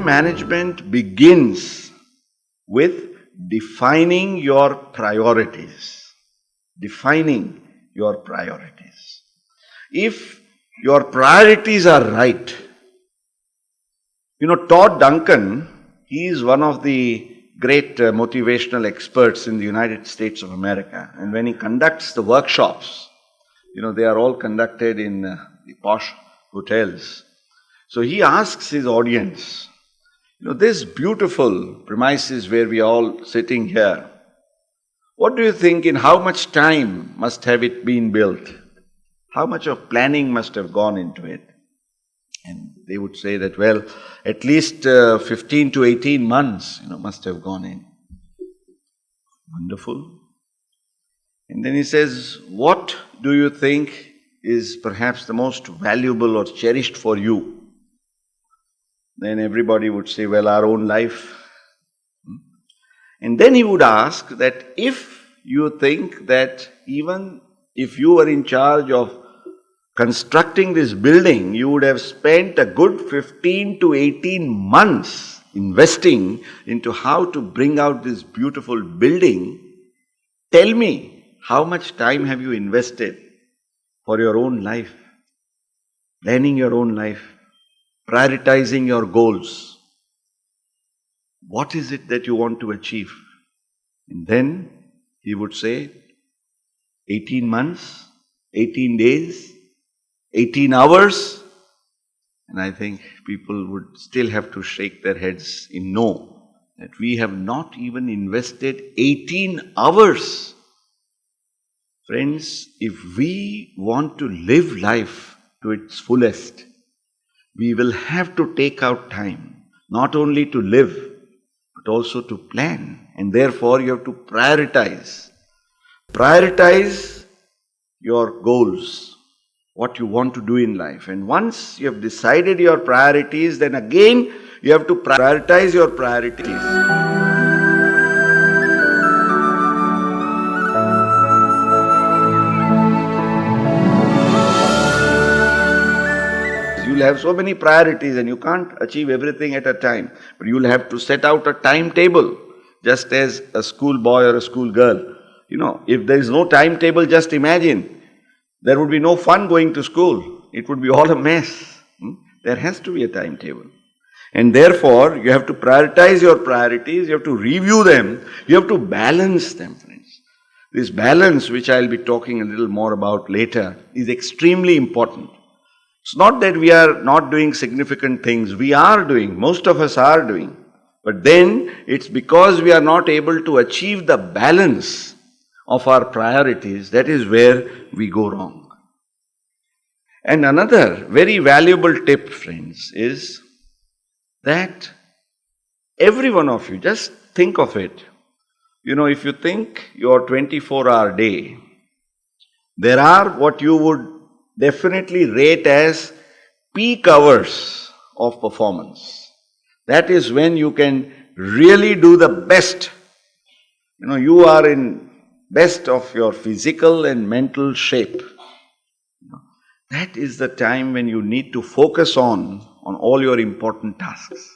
management begins with defining your priorities. Defining your priorities. If your priorities are right, Todd Duncan, he is one of the great motivational experts in the United States of America. And when he conducts the workshops, they are all conducted in the posh hotels. So he asks his audience, this beautiful premises where we are all sitting here, what do you think, in how much time must have it been built? How much of planning must have gone into it? And they would say that, well, at least 15 to 18 months, must have gone in. Wonderful. And then he says, what do you think is perhaps the most valuable or cherished for you? Then everybody would say, well, our own life. And then he would ask that if you think that even if you were in charge of constructing this building, you would have spent a good 15 to 18 months investing into how to bring out this beautiful building. Tell me, how much time have you invested for your own life? Planning your own life, prioritizing your goals. What is it that you want to achieve? And then he would say, 18 months, 18 days, 18 hours, and I think people would still have to shake their heads in no, that we have not even invested 18 hours. Friends, if we want to live life to its fullest, we will have to take out time, not only to live, but also to plan. And therefore, you have to prioritize. Prioritize your goals, what you want to do in life. And once you have decided your priorities, then again you have to prioritize your priorities. You'll have so many priorities and you can't achieve everything at a time. But you'll have to set out a timetable, just as a schoolboy or a schoolgirl. If there is no timetable, just imagine. There would be no fun going to school. It would be all a mess. There has to be a timetable. And therefore, you have to prioritize your priorities, you have to review them, you have to balance them, friends. This balance, which I'll be talking a little more about later, is extremely important. It's not that we are not doing significant things. We are doing. Most of us are doing. But then, it's because we are not able to achieve the balance of our priorities, that is where we go wrong. And another very valuable tip, friends, is that every one of you, just think of it. If you think your 24-hour day, there are what you would definitely rate as peak hours of performance. That is when you can really do the best. You are in best of your physical and mental shape. That is the time when you need to focus on all your important tasks.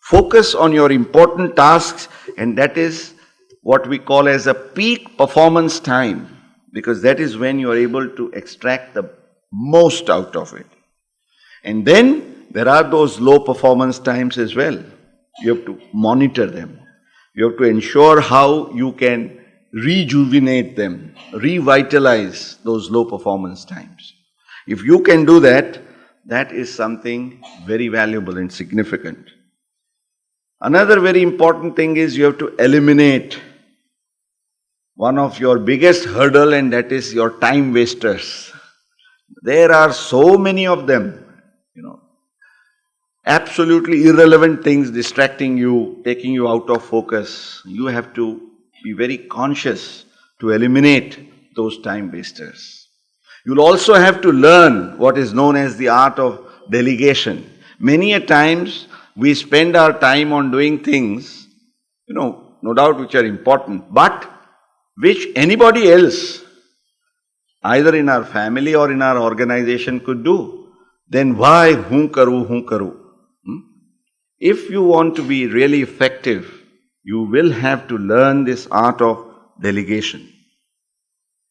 Focus on your important tasks, and that is what we call as a peak performance time, because that is when you are able to extract the most out of it. And then there are those low performance times as well. You have to monitor them. You have to ensure how you can rejuvenate them, revitalize those low performance times. If you can do that, that is something very valuable and significant. Another very important thing is you have to eliminate one of your biggest hurdle, and that is your time wasters. There are so many of them, absolutely irrelevant things distracting you, taking you out of focus. You have to be very conscious to eliminate those time wasters. You'll also have to learn what is known as the art of delegation. Many a times we spend our time on doing things, no doubt which are important, but which anybody else, either in our family or in our organization, could do. Then why, hun karu? If you want to be really effective, you will have to learn this art of delegation.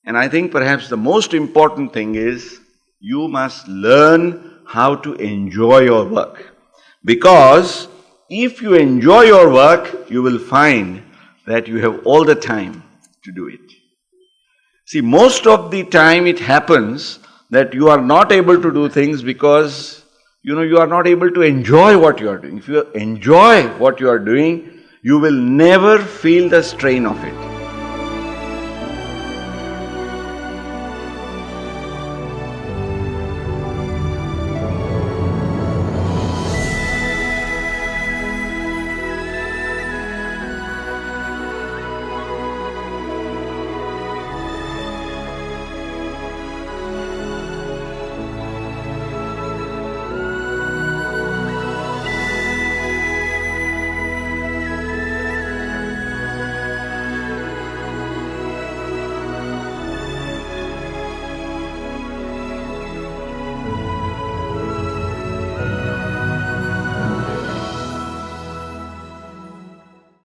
And I think perhaps the most important thing is you must learn how to enjoy your work. Because if you enjoy your work, you will find that you have all the time to do it. See, most of the time it happens that you are not able to do things because, you are not able to enjoy what you are doing. If you enjoy what you are doing, you will never feel the strain of it.